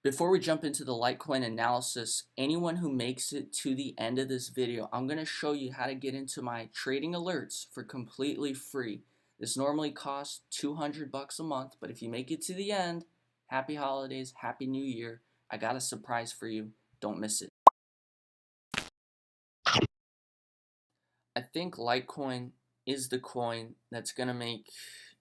Before we jump into the Litecoin analysis, anyone who makes it to the end of this video, I'm going to show you how to get into my trading alerts for completely free. This normally costs 200 bucks a month, but if you make it to the end, happy holidays, happy new year. I got a surprise for you. Don't miss it. I think Litecoin is the coin that's going to make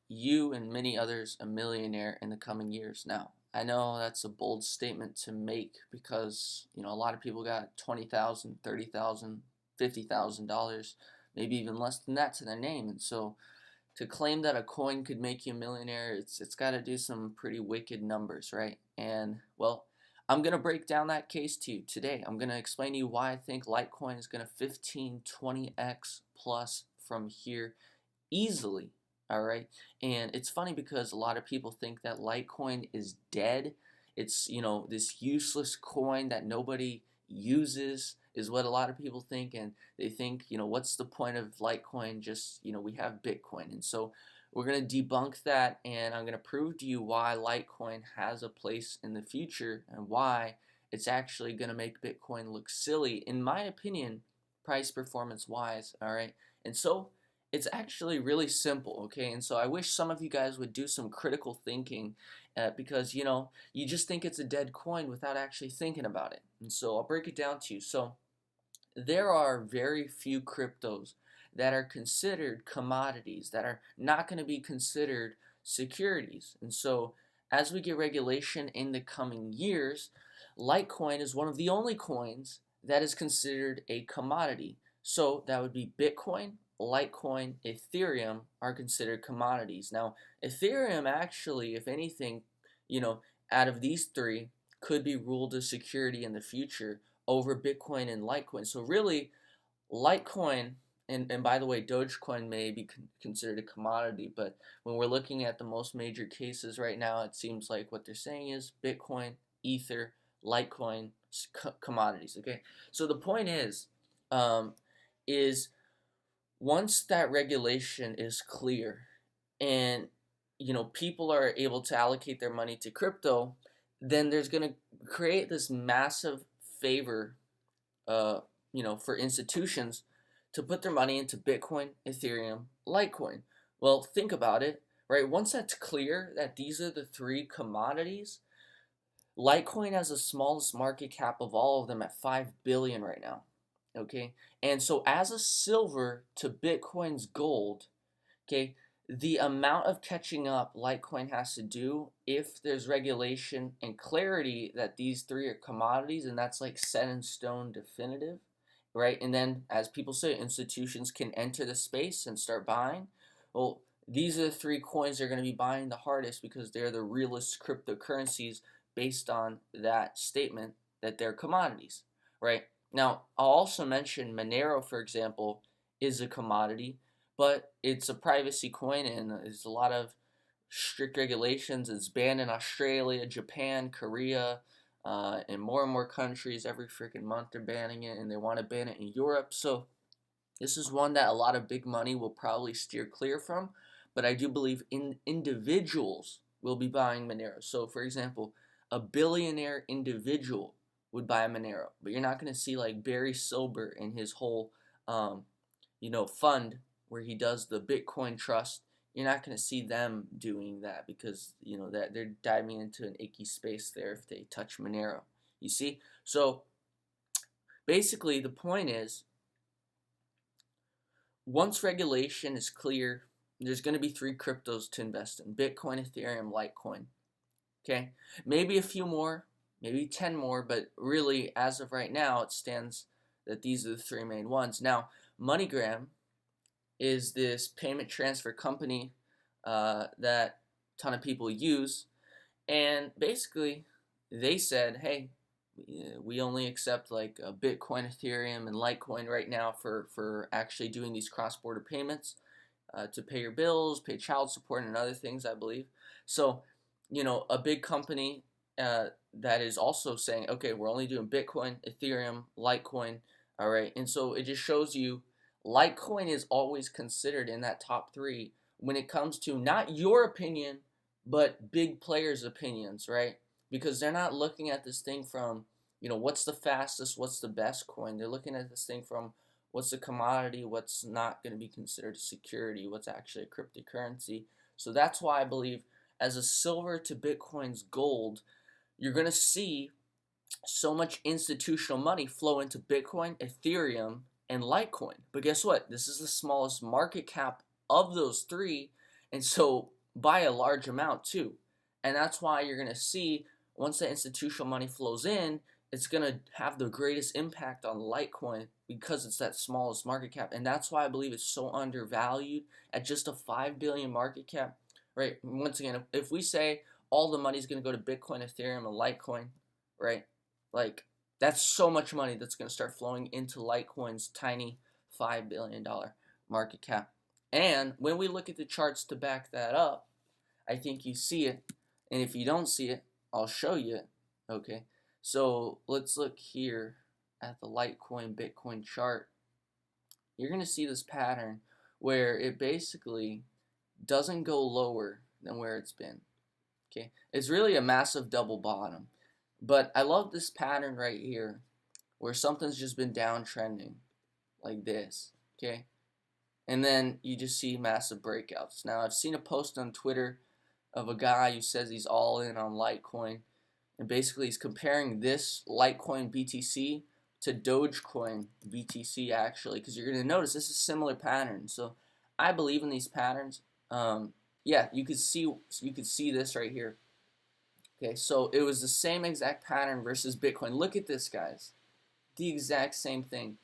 you and many others a millionaire in the coming years. Now, I know that's a bold statement to make because, a lot of people got $20,000, $30,000, $50,000, maybe even less than that to their name. And so to claim that a coin could make you a millionaire, it's got to do some pretty wicked numbers, right? And well, I'm going to break down that case to you today. I'm going to explain to you why I think Litecoin is going to 15, 20x plus from here easily. All right. And it's funny because a lot of people think that Litecoin is dead. It's, this useless coin that nobody uses is what a lot of people think. And they think, what's the point of Litecoin? Just, we have Bitcoin. And so we're going to debunk that, and I'm going to prove to you why Litecoin has a place in the future and why it's actually going to make Bitcoin look silly, in my opinion, price performance wise. All right. And so it's actually really simple, okay? And so I wish some of you guys would do some critical thinking because, you just think it's a dead coin without actually thinking about it. And so I'll break it down to you. So there are very few cryptos that are considered commodities, that are not going to be considered securities. And so as we get regulation in the coming years, Litecoin is one of the only coins that is considered a commodity. So that would be Bitcoin, Litecoin, Ethereum are considered commodities. Now, Ethereum actually, if anything, out of these three, could be ruled a security in the future over Bitcoin and Litecoin. So really, Litecoin, and by the way, Dogecoin may be considered a commodity, but when we're looking at the most major cases right now, it seems like what they're saying is Bitcoin, Ether, Litecoin, commodities. Okay, so the point is once that regulation is clear and people are able to allocate their money to crypto, then there's going to create this massive favor for institutions to put their money into Bitcoin, Ethereum, Litecoin. Well, think about it, right? Once that's clear that these are the three commodities, Litecoin has the smallest market cap of all of them at 5 billion right now. Okay? And so as a silver to Bitcoin's gold, okay, the amount of catching up Litecoin has to do if there's regulation and clarity that these three are commodities, and that's like set in stone definitive, right? And then, as people say, institutions can enter the space and start buying. Well, these are the three coins they're going to be buying the hardest because they're the realest cryptocurrencies based on that statement that they're commodities, right? Now, I'll also mention Monero, for example, is a commodity, but it's a privacy coin and there's a lot of strict regulations. It's banned in Australia, Japan, Korea, and more countries. Every freaking month they're banning it, and they want to ban it in Europe. So this is one that a lot of big money will probably steer clear from, but I do believe individuals will be buying Monero. So for example, a billionaire individual would buy a Monero, but you're not going to see like Barry Silbert and his whole fund where he does the Bitcoin trust. You're not going to see them doing that because that they're diving into an icky space there if they touch Monero. You see? So basically the point is, once regulation is clear, there's going to be three cryptos to invest in: Bitcoin, Ethereum, Litecoin. Okay? Maybe a few more, maybe 10 more, but really as of right now it stands that these are the three main ones. Now, MoneyGram is this payment transfer company that a ton of people use, and basically they said, hey, we only accept like Bitcoin, Ethereum, and Litecoin right now for actually doing these cross-border payments to pay your bills, pay child support, and other things, I believe. So, a big company that is also saying, okay, we're only doing Bitcoin, Ethereum, Litecoin, all right? And so it just shows you Litecoin is always considered in that top three when it comes to not your opinion, but big players' opinions, right? because they're not looking at this thing from, what's the fastest, what's the best coin. They're looking at this thing from what's a commodity, what's not going to be considered a security, what's actually a cryptocurrency. So that's why I believe as a silver to Bitcoin's gold, you're going to see so much institutional money flow into Bitcoin, Ethereum, and Litecoin. But guess what? This is the smallest market cap of those three, and so by a large amount too. And that's why you're going to see once the institutional money flows in, it's going to have the greatest impact on Litecoin because it's that smallest market cap. And that's why I believe it's so undervalued at just a 5 billion market cap. Right? Once again, if we say all the money is going to go to Bitcoin, Ethereum, and Litecoin, right? Like, that's so much money that's going to start flowing into Litecoin's tiny $5 billion market cap. And when we look at the charts to back that up, I think you see it. And if you don't see it, I'll show you it. Okay, so let's look here at the Litecoin Bitcoin chart. You're going to see this pattern where it basically doesn't go lower than where it's been. Okay, it's really a massive double bottom. But I love this pattern right here where something's just been downtrending like this, okay? And then you just see massive breakouts. Now, I've seen a post on Twitter of a guy who says he's all in on Litecoin. And basically he's comparing this Litecoin BTC to Dogecoin BTC actually, because you're going to notice this is a similar pattern. So I believe in these patterns. Yeah, you could see this right here. Okay, so it was the same exact pattern versus Bitcoin. Look at this, guys. The exact same thing.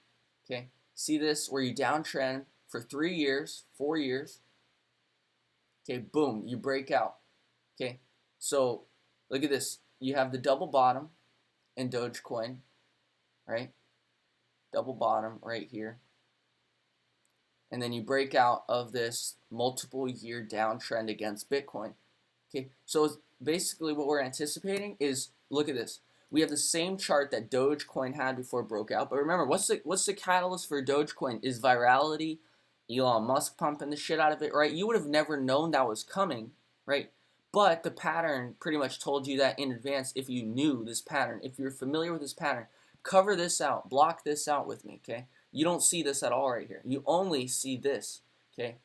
Okay, see this where you downtrend for 3 years, 4 years. Okay, boom, you break out. Okay, so look at this. You have the double bottom in Dogecoin, right? Double bottom right here. And then you break out of this multiple year downtrend against Bitcoin. Okay, so basically what we're anticipating is, look at this. We have the same chart that Dogecoin had before it broke out. But remember, what's the catalyst for Dogecoin? Is virality, Elon Musk pumping the shit out of it, right? You would have never known that was coming, right? But the pattern pretty much told you that in advance if you knew this pattern. If you're familiar with this pattern, cover this out, block this out with me, okay? You don't see this at all right here. You only see this, okay?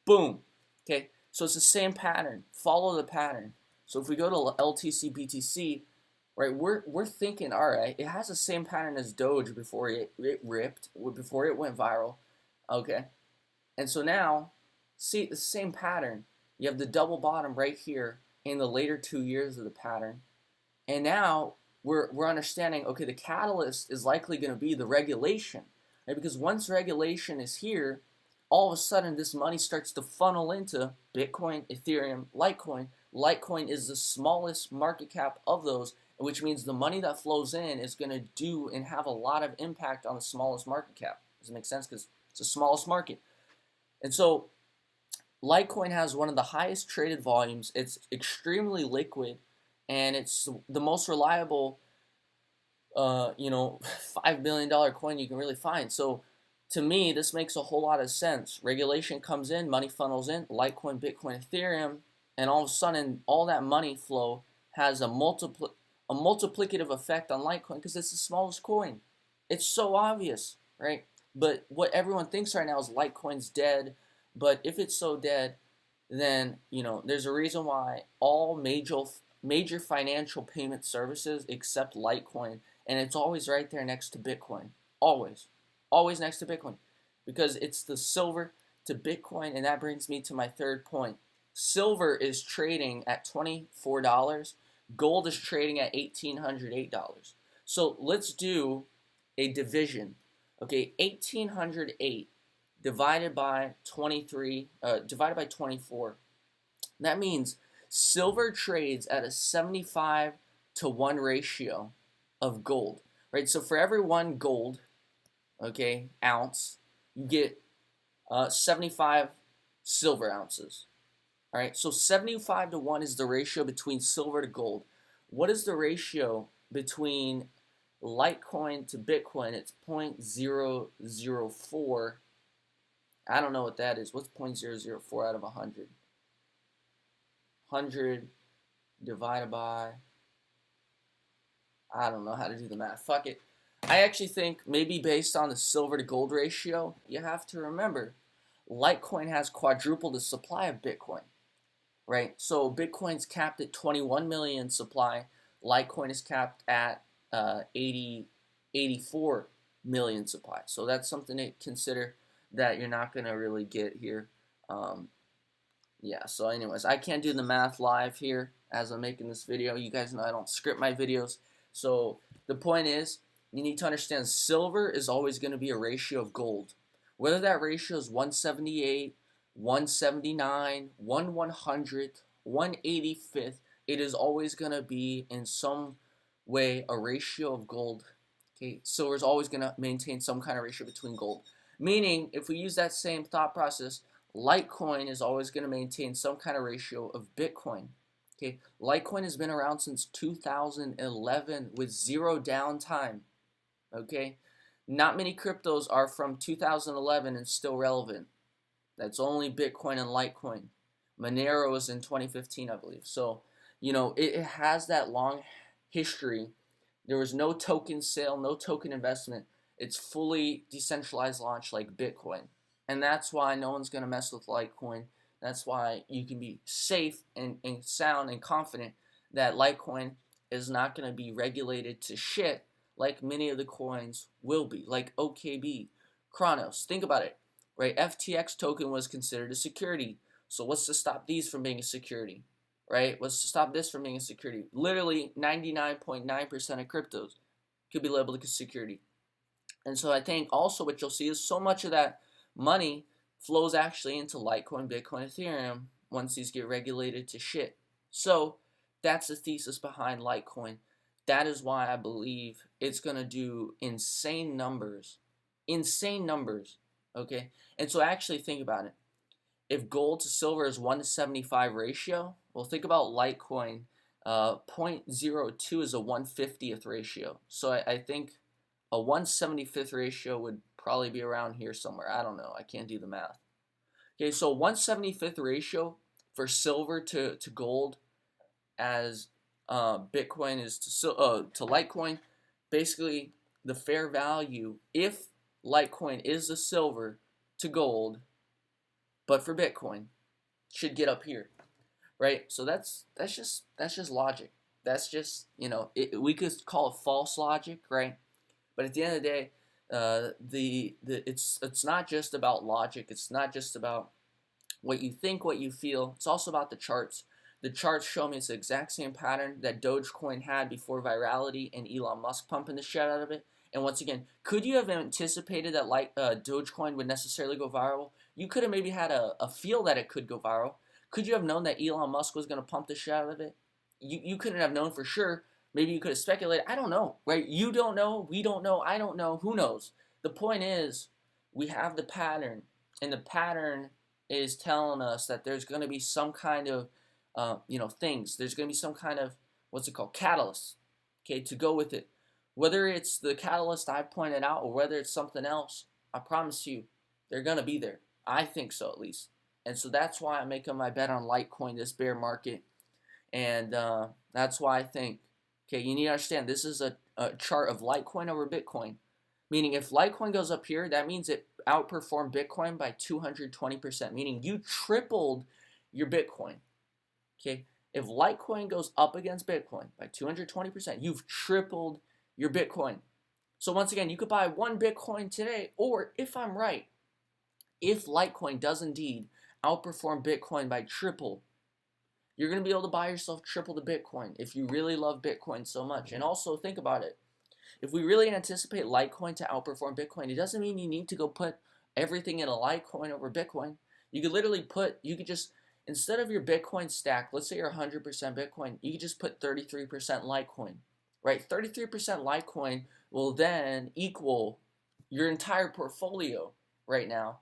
Boom, okay? So it's the same pattern. Follow the pattern. So if we go to LTC BTC, right, we're thinking, all right, it has the same pattern as Doge before it ripped, before it went viral, okay? And so now, see the same pattern. You have the double bottom right here in the later 2 years of the pattern. And now we're understanding, okay, the catalyst is likely going to be the regulation, right? Because once regulation is here, all of a sudden this money starts to funnel into Bitcoin, Ethereum, Litecoin. Litecoin is the smallest market cap of those, which means the money that flows in is going to do and have a lot of impact on the smallest market cap. Does it make sense? Because it's the smallest market. And so Litecoin has one of the highest traded volumes. It's extremely liquid, and it's the most reliable, $5 billion coin you can really find. So to me, this makes a whole lot of sense. Regulation comes in, money funnels in, Litecoin, Bitcoin, Ethereum, and all of a sudden, all that money flow has a multiplicative effect on Litecoin because it's the smallest coin. It's so obvious, right? But what everyone thinks right now is Litecoin's dead. But if it's so dead, then there's a reason why all major financial payment services accept Litecoin, and it's always right there next to Bitcoin. Always next to Bitcoin, because it's the silver to Bitcoin. And that brings me to my third point. Silver is trading at $24. Gold is trading at $1,808. So let's do a division. Okay, 1,808 divided by 24. That means silver trades at a 75 to 1 ratio of gold, right? So for every 1 gold, okay, ounce, you get 75 silver ounces. All right, so 75 to 1 is the ratio between silver to gold. What is the ratio between Litecoin to Bitcoin? It's 0.004. I don't know what that is. What's 0.004 out of 100? 100 divided by I don't know how to do the math. Fuck it. I actually think maybe based on the silver to gold ratio, you have to remember Litecoin has quadrupled the supply of Bitcoin, right? So Bitcoin's capped at 21 million supply. Litecoin is capped at 84 million supply. So that's something to consider that you're not going to really get here. Um, yeah, so anyways, I can't do the math live here as I'm making this video. You guys know I don't script my videos. So the point is, you need to understand silver is always going to be a ratio of gold. Whether that ratio is 178, 179, 1/100th, 1/85th, it is always going to be in some way a ratio of gold. Okay, silver is always going to maintain some kind of ratio between gold. Meaning, if we use that same thought process, Litecoin is always going to maintain some kind of ratio of Bitcoin. Okay, Litecoin has been around since 2011 with zero downtime. Okay, not many cryptos are from 2011 and still relevant. That's only Bitcoin and Litecoin. Monero was in 2015, I believe. So, it has that long history. There was no token sale, no token investment. It's fully decentralized launch like Bitcoin. And that's why no one's going to mess with Litecoin. That's why you can be safe and sound and confident that Litecoin is not going to be regulated to shit like many of the coins will be, like OKB, Chronos. Think about it, right? FTX token was considered a security. So what's to stop these from being a security, right? What's to stop this from being a security? Literally 99.9% of cryptos could be labeled as security. And so I think also what you'll see is so much of that money flows actually into Litecoin, Bitcoin, Ethereum once these get regulated to shit. So that's the thesis behind Litecoin. That is why I believe it's going to do insane numbers. Insane numbers. Okay? And so actually think about it. If gold to silver is 1:75 ratio, well, think about Litecoin. 0.02 is a 1/50th ratio. So I think a 1/75th ratio would probably be around here somewhere. I don't know. I can't do the math. Okay, so 1/75th ratio for silver to gold as Bitcoin is to Litecoin. Basically, the fair value, if Litecoin is the silver to gold, but for Bitcoin, should get up here, right? So that's just logic. That's just we could call it false logic, right? But at the end of the day, it's not just about logic. It's not just about what you think, what you feel. It's also about the charts. The charts show me it's the exact same pattern that Dogecoin had before virality and Elon Musk pumping the shit out of it. And once again, could you have anticipated that Dogecoin would necessarily go viral? You could have maybe had a feel that it could go viral. Could you have known that Elon Musk was going to pump the shit out of it? You couldn't have known for sure. Maybe you could have speculated. I don't know, right? You don't know. We don't know. I don't know. Who knows? The point is, we have the pattern, and the pattern is telling us that there's going to be some kind of, things. There's going to be some kind of, what's it called, catalyst, okay, to go with it. Whether it's the catalyst I pointed out or whether it's something else, I promise you, they're going to be there. I think so, at least. And so that's why I'm making my bet on Litecoin this bear market. And that's why I think, okay, you need to understand, this is a chart of Litecoin over Bitcoin. Meaning if Litecoin goes up here, that means it outperformed Bitcoin by 220%. Meaning you tripled your Bitcoin. Okay, if Litecoin goes up against Bitcoin by 220%, you've tripled your Bitcoin. So once again, you could buy one Bitcoin today, or if I'm right, if Litecoin does indeed outperform Bitcoin by triple, you're going to be able to buy yourself triple the Bitcoin if you really love Bitcoin so much. And also think about it. If we really anticipate Litecoin to outperform Bitcoin, it doesn't mean you need to go put everything in a Litecoin over Bitcoin. You could literally just, instead of your Bitcoin stack, let's say you're 100% Bitcoin, you could just put 33% Litecoin, right? 33% Litecoin will then equal your entire portfolio right now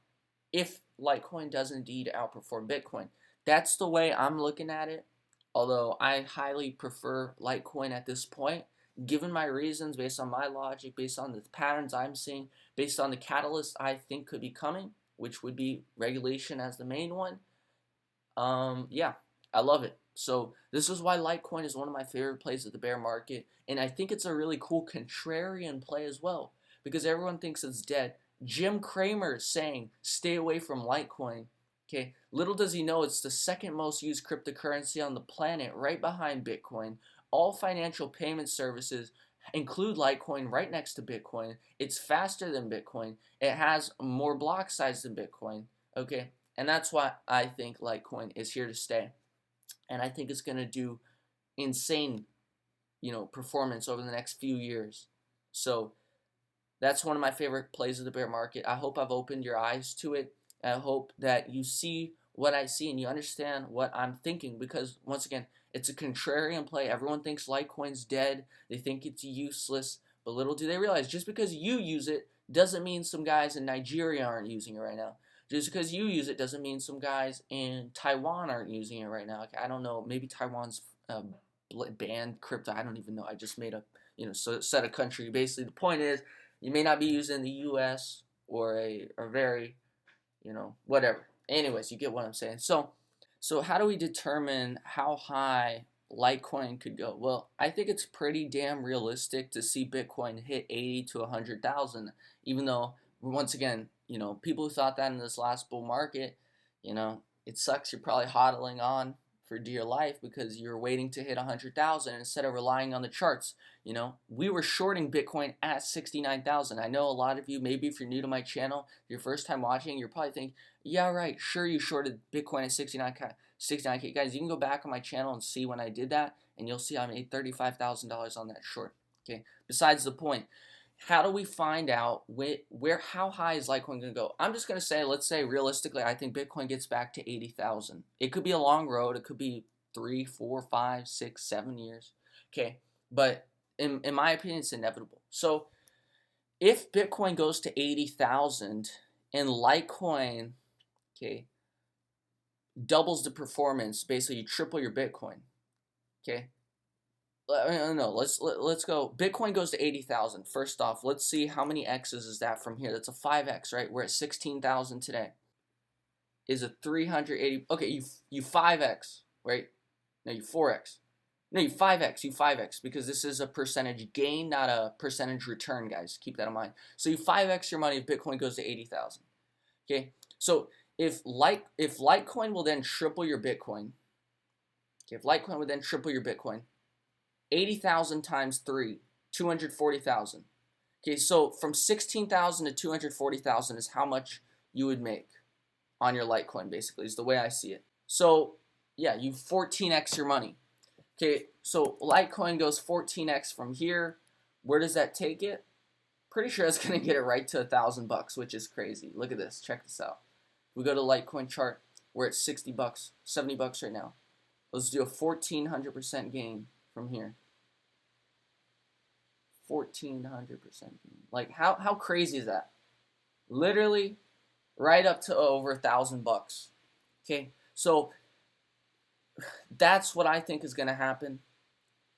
if Litecoin does indeed outperform Bitcoin. That's the way I'm looking at it, although I highly prefer Litecoin at this point, given my reasons, based on my logic, based on the patterns I'm seeing, based on the catalyst I think could be coming, which would be regulation as the main one. Yeah, I love it. So this is why Litecoin is one of my favorite plays of the bear market, and I think it's a really cool contrarian play as well because everyone thinks it's dead. Jim Cramer is saying stay away from Litecoin. Okay, little does he know it's the second most used cryptocurrency on the planet, right behind Bitcoin. All financial payment services include Litecoin right next to Bitcoin. It's faster than Bitcoin. It has more block size than Bitcoin. Okay, and that's why I think Litecoin is here to stay. And I think it's going to do insane, performance over the next few years. So that's one of my favorite plays of the bear market. I hope I've opened your eyes to it. I hope that you see what I see and you understand what I'm thinking, because once again, it's a contrarian play. Everyone thinks Litecoin's dead. They think it's useless, but little do they realize just because you use it doesn't mean some guys in Nigeria aren't using it right now. Just because you use it doesn't mean some guys in Taiwan aren't using it right now. Like, I don't know, maybe Taiwan's banned crypto. I don't even know. I just made up, set a country. Basically, the point is, you may not be using the U.S. or a very, whatever. Anyways, you get what I'm saying. So how do we determine how high Litecoin could go? Well, I think it's pretty damn realistic to see Bitcoin hit 80 to 100,000, even though, once again, people who thought that in this last bull market, it sucks. You're probably hodling on for dear life because you're waiting to hit 100,000 instead of relying on the charts. We were shorting Bitcoin at 69,000. I know a lot of you, maybe if you're new to my channel, your first time watching, you're probably thinking, yeah, right, sure, you shorted Bitcoin at 69K. Guys, you can go back on my channel and see when I did that, and you'll see I made $35,000 on that short. Okay, besides the point. How do we find out how high is Litecoin going to go? I'm just going to say, let's say realistically, I think Bitcoin gets back to 80,000. It could be a long road. It could be 3, 4, 5, 6, 7 years. Okay, but in my opinion, it's inevitable. So if Bitcoin goes to 80,000 and Litecoin, okay, doubles the performance, basically you triple your Bitcoin. Okay. No, let's go. Bitcoin goes to 80,000. First off, let's see how many X's is that from here. That's a 5X, right? We're at 16,000 today. Is a 380. Okay, you 5X, right? No, you 4X. No, you 5X. You 5X because this is a percentage gain, not a percentage return, guys. Keep that in mind. So you 5X your money if Bitcoin goes to 80,000. Okay, so if Litecoin will then triple your Bitcoin. Okay, if Litecoin would then triple your Bitcoin. 80,000 times 3, 240,000. Okay, so from 16,000 to 240,000 is how much you would make on your Litecoin, basically, is the way I see it. So, yeah, you 14x your money. Okay, so Litecoin goes 14x from here. Where does that take it? Pretty sure it's going to get it right to $1,000, which is crazy. Look at this. Check this out. We go to Litecoin chart. We're at $60, $70 right now. Let's do a 1,400% gain from here. 1,400% gain. Like, how crazy is that? Literally right up to over $1,000. Okay, so that's what I think is going to happen.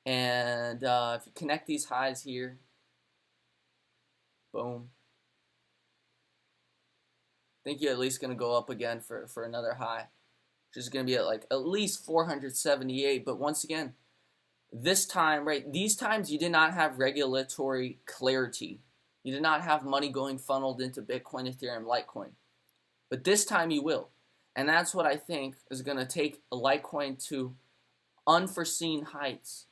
And if you connect these highs here, boom. I think you're at least going to go up again for another high, which is going to be at least 478. But once again, this time, right, these times you did not have regulatory clarity. You did not have money going funneled into Bitcoin, Ethereum, Litecoin. But this time you will. And that's what I think is going to take a Litecoin to unforeseen heights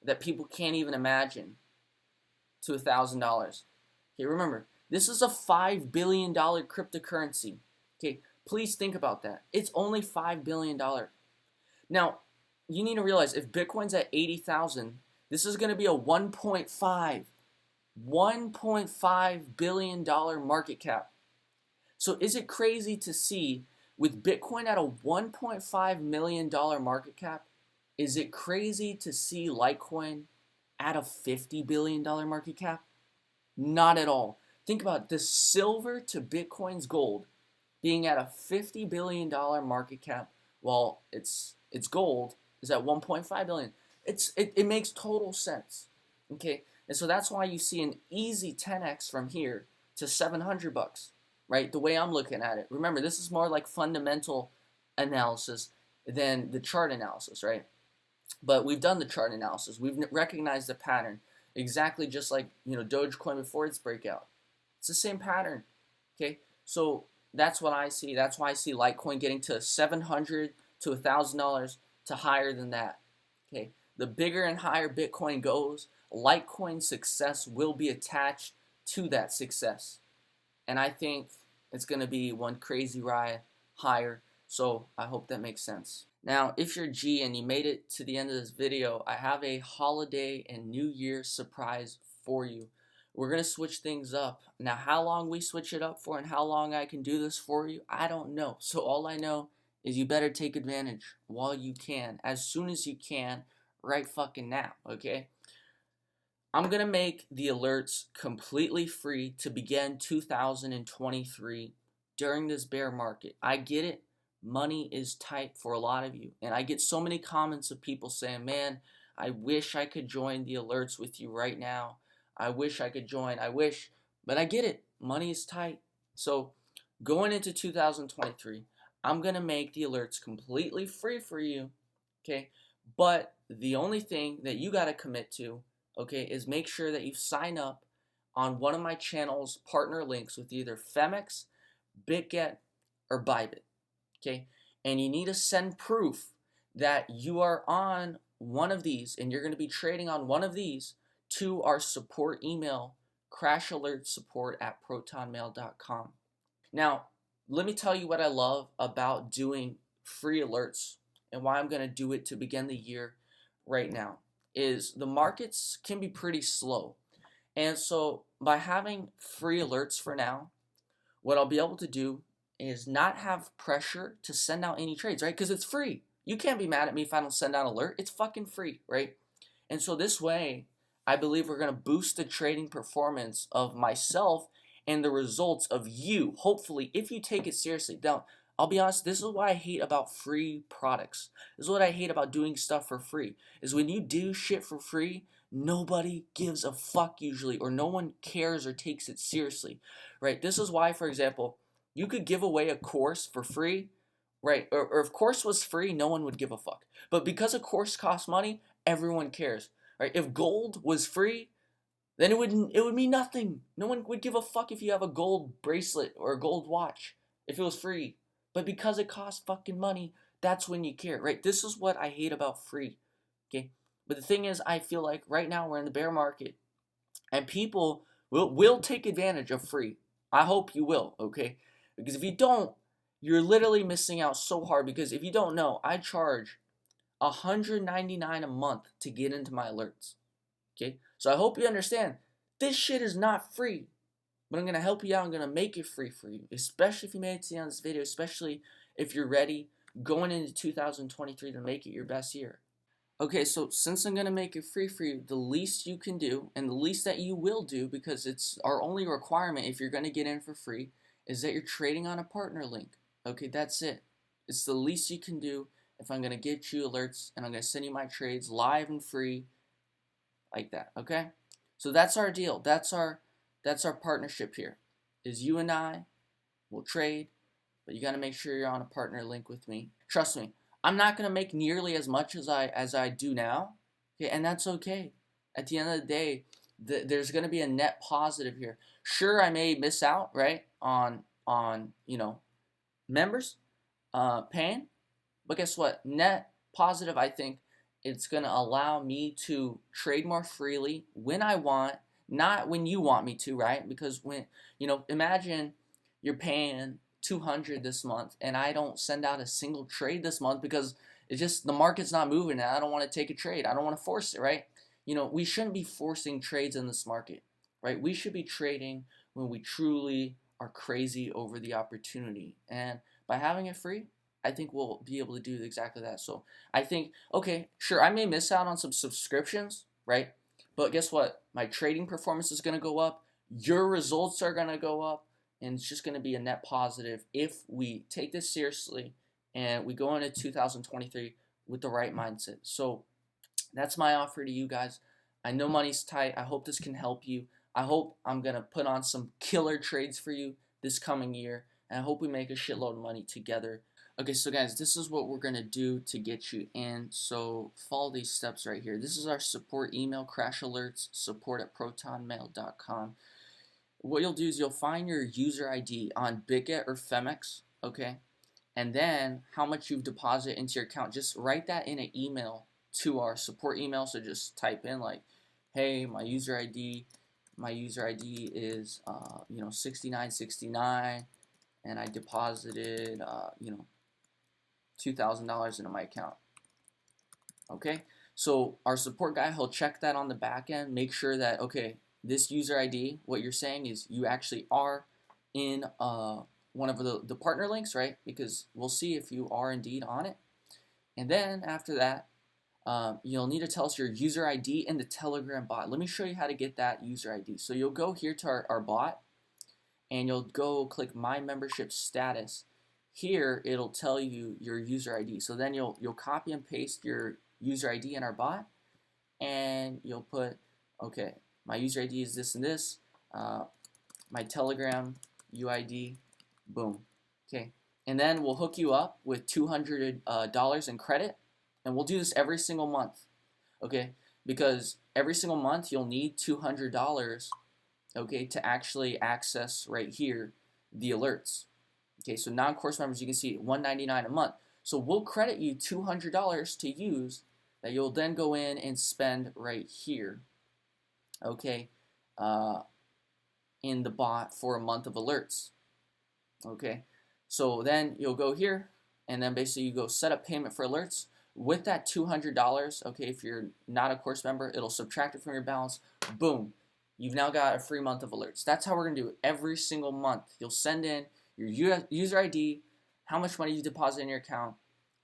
that people can't even imagine, to $1,000. Okay, remember, this is a $5 billion cryptocurrency. Okay, please think about that. It's only $5 billion. Now, you need to realize if Bitcoin's at 80,000, this is going to be a $1.5 billion market cap. So is it crazy to see with Bitcoin at a $1.5 million market cap, is it crazy to see Litecoin at a $50 billion market cap? Not at all. Think about the silver to Bitcoin's gold being at a $50 billion market cap while its gold is at 1.5 billion. It makes total sense. Okay? And so that's why you see an easy 10x from here to $700, right? The way I'm looking at it. Remember, this is more like fundamental analysis. than the chart analysis, right? But we've done the chart analysis. We've recognized the pattern exactly just like, Dogecoin before its breakout. It's the same pattern. Okay, so that's what I see. That's why I see Litecoin getting to $700 to $1,000 to higher than that. Okay, the bigger and higher Bitcoin goes, Litecoin success will be attached to that success, and I think it's going to be one crazy ride higher. So I hope that makes sense. Now, if you're G and you made it to the end of this video, I have a holiday and New Year surprise for you. We're going to switch things up. Now, how long we switch it up for and how long I can do this for you, I don't know. So all I know is you better take advantage while you can, as soon as you can, right fucking now, okay? I'm going to make the alerts completely free to begin 2023 during this bear market. I get it. Money is tight for a lot of you. And I get so many comments of people saying, man, I wish I could join the alerts with you right now. I wish I could join. I wish. But I get it. Money is tight. So going into 2023, I'm going to make the alerts completely free for you. Okay. But the only thing that you got to commit to, okay, is make sure that you sign up on one of my channel's partner links with either Femex, BitGet, or Bybit. Okay, and you need to send proof that you are on one of these and you're going to be trading on one of these to our support email, crashalertssupport@protonmail.com. Now, let me tell you what I love about doing free alerts and why I'm going to do it to begin the year right now is the markets can be pretty slow. And so by having free alerts for now, what I'll be able to do is not have pressure to send out any trades, right? Because it's free. You can't be mad at me if I don't send out an alert. It's fucking free, right? And so this way, I believe we're going to boost the trading performance of myself and the results of you, hopefully, if you take it seriously. Now, I'll be honest, this is what I hate about free products. This is what I hate about doing stuff for free, is when you do shit for free, nobody gives a fuck usually, or no one cares or takes it seriously, right? This is why, for example, you could give away a course for free, right? Or if course was free, no one would give a fuck. But because a course costs money, everyone cares, right? If gold was free, then it would mean nothing. No one would give a fuck if you have a gold bracelet or a gold watch if it was free. But because it costs fucking money, that's when you care, right? This is what I hate about free, okay? But the thing is, I feel like right now we're in the bear market, and people will take advantage of free. I hope you will, okay? Because if you don't, you're literally missing out so hard. Because if you don't know, I charge $199 a month to get into my alerts. Okay, so I hope you understand this shit is not free, but I'm gonna help you out. I'm gonna make it free for you, especially if you made it to the end of this video, especially if you're ready going into 2023 to make it your best year. Okay, so since I'm gonna make it free for you, the least you can do, and the least that you will do, because it's our only requirement if you're gonna get in for free, is that you're trading on a partner link. Okay, that's it. It's the least you can do if I'm gonna get you alerts and I'm gonna send you my trades live and free like that, okay? So that's our deal. That's our partnership here. Is you and I will trade, but you got to make sure you're on a partner link with me. Trust me, I'm not going to make nearly as much as I do now, okay? And that's okay. At the end of the day, there's going to be a net positive here. Sure, I may miss out, right, on members paying, but guess what? Net positive, I think it's going to allow me to trade more freely when I want, not when you want me to, right? Because when, imagine you're paying $200 this month and I don't send out a single trade this month because it's just the market's not moving and I don't want to take a trade. I don't want to force it, right? We shouldn't be forcing trades in this market, right? We should be trading when we truly are crazy over the opportunity. And by having it free, I think we'll be able to do exactly that. So I think, okay, sure, I may miss out on some subscriptions, right? But guess what? My trading performance is going to go up. Your results are going to go up. And it's just going to be a net positive if we take this seriously and we go into 2023 with the right mindset. So that's my offer to you guys. I know money's tight. I hope this can help you. I hope I'm going to put on some killer trades for you this coming year. And I hope we make a shitload of money together. Okay, so guys, this is what we're going to do to get you in. So follow these steps right here. This is our support email, crashalertssupport@protonmail.com. What you'll do is you'll find your user ID on Bitget or Femex, okay? And then how much you've deposited into your account. Just write that in an email to our support email. So just type in like, hey, my user ID is 6969, and I deposited $2,000 into my account. Okay, so our support guy, he'll check that on the back end, make sure that, okay, this user ID, what you're saying is you actually are in one of the partner links, right? Because we'll see if you are indeed on it. And then after that, you'll need to tell us your user ID in the Telegram bot. Let me show you how to get that user ID. So you'll go here to our bot, and you'll go click My Membership Status. Here, it'll tell you your user ID. So then you'll copy and paste your user ID in our bot, and you'll put, okay, my user ID is this and this, my Telegram UID, boom, okay. And then we'll hook you up with $200 in credit, and we'll do this every single month, okay, because every single month you'll need $200, okay, to actually access right here the alerts. Okay, so non-course members, you can see $199 a month. So we'll credit you $200 to use that you'll then go in and spend right here, okay, in the bot for a month of alerts. Okay, so then you'll go here, and then basically you go set up payment for alerts. With that $200, okay, if you're not a course member, it'll subtract it from your balance. Boom, you've now got a free month of alerts. That's how we're going to do it every single month. You'll send in your user ID, how much money you deposit in your account,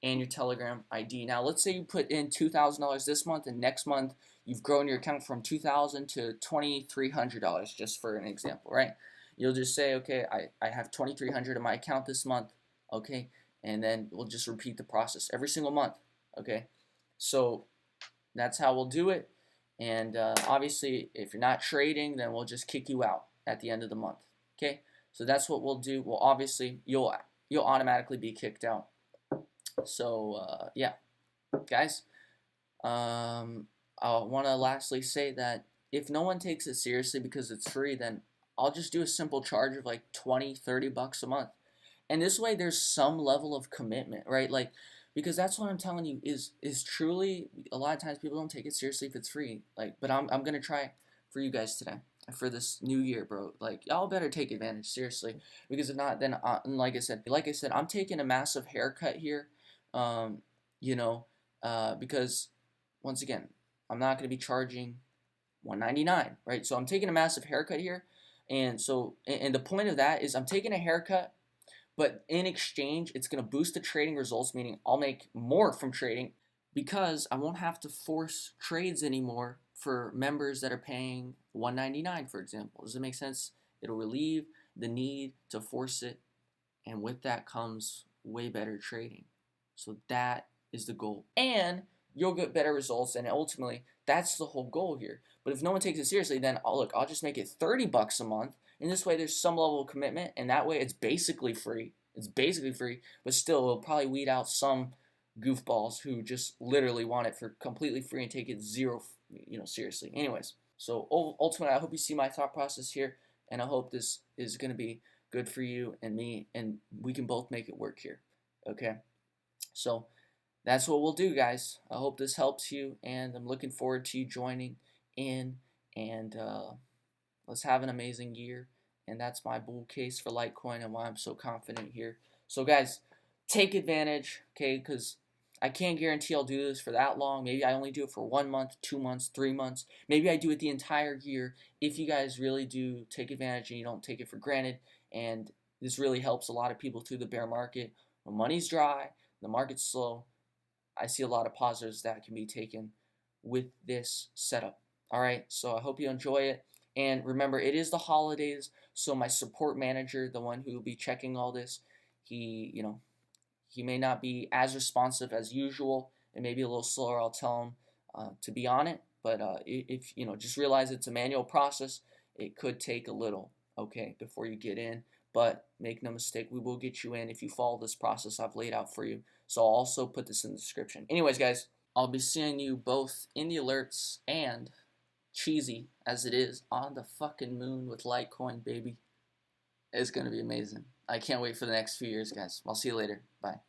and your Telegram ID. Now, let's say you put in $2,000 this month, and next month you've grown your account from $2,000 to $2,300, just for an example, right? You'll just say, okay, I have $2,300 in my account this month, okay, and then we'll just repeat the process every single month, okay? So that's how we'll do it. And obviously, if you're not trading, then we'll just kick you out at the end of the month, okay? So that's what we'll do. Well, obviously, you'll automatically be kicked out. So yeah, guys, I want to lastly say that if no one takes it seriously because it's free, then I'll just do a simple charge of like 20, 30 bucks a month. And this way there's some level of commitment, right? Like, because that's what I'm telling you is truly, a lot of times people don't take it seriously if it's free. Like, but I'm going to try for you guys today for this new year, bro. Like, y'all better take advantage, seriously, because if not, then like I said, I'm taking a massive haircut here, because once again, I'm not going to be charging $199, right? So I'm taking a massive haircut here, and so and the point of that is I'm taking a haircut, but in exchange, it's going to boost the trading results, meaning I'll make more from trading because I won't have to force trades anymore for members that are paying $199, for example. Does it make sense? It'll relieve the need to force it, and with that comes way better trading. So that is the goal. And you'll get better results, and ultimately, that's the whole goal here. But if no one takes it seriously, then I'll just make it 30 bucks a month. And this way, there's some level of commitment, and that way, it's basically free. It's basically free, but still, it'll probably weed out some goofballs who just literally want it for completely free and take it zero, seriously. Anyways, so ultimately, I hope you see my thought process here, and I hope this is going to be good for you and me, and we can both make it work here. Okay, so that's what we'll do, guys. I hope this helps you, and I'm looking forward to you joining in, and let's have an amazing year. And that's my bull case for Litecoin and why I'm so confident here. So guys, take advantage, okay, because I can't guarantee I'll do this for that long. Maybe I only do it for 1 month, 2 months, 3 months. Maybe I do it the entire year if you guys really do take advantage and you don't take it for granted. And this really helps a lot of people through the bear market. When money's dry, the market's slow, I see a lot of positives that can be taken with this setup. All right, so I hope you enjoy it. And remember, it is the holidays, so my support manager, the one who will be checking all this, he may not be as responsive as usual. It may be a little slower. I'll tell him to be on it. But if just realize it's a manual process. It could take a little, okay, before you get in. But make no mistake, we will get you in if you follow this process I've laid out for you. So I'll also put this in the description. Anyways, guys, I'll be seeing you both in the alerts and, cheesy as it is, on the fucking moon with Litecoin, baby. It's going to be amazing. I can't wait for the next few years, guys. I'll see you later. Bye.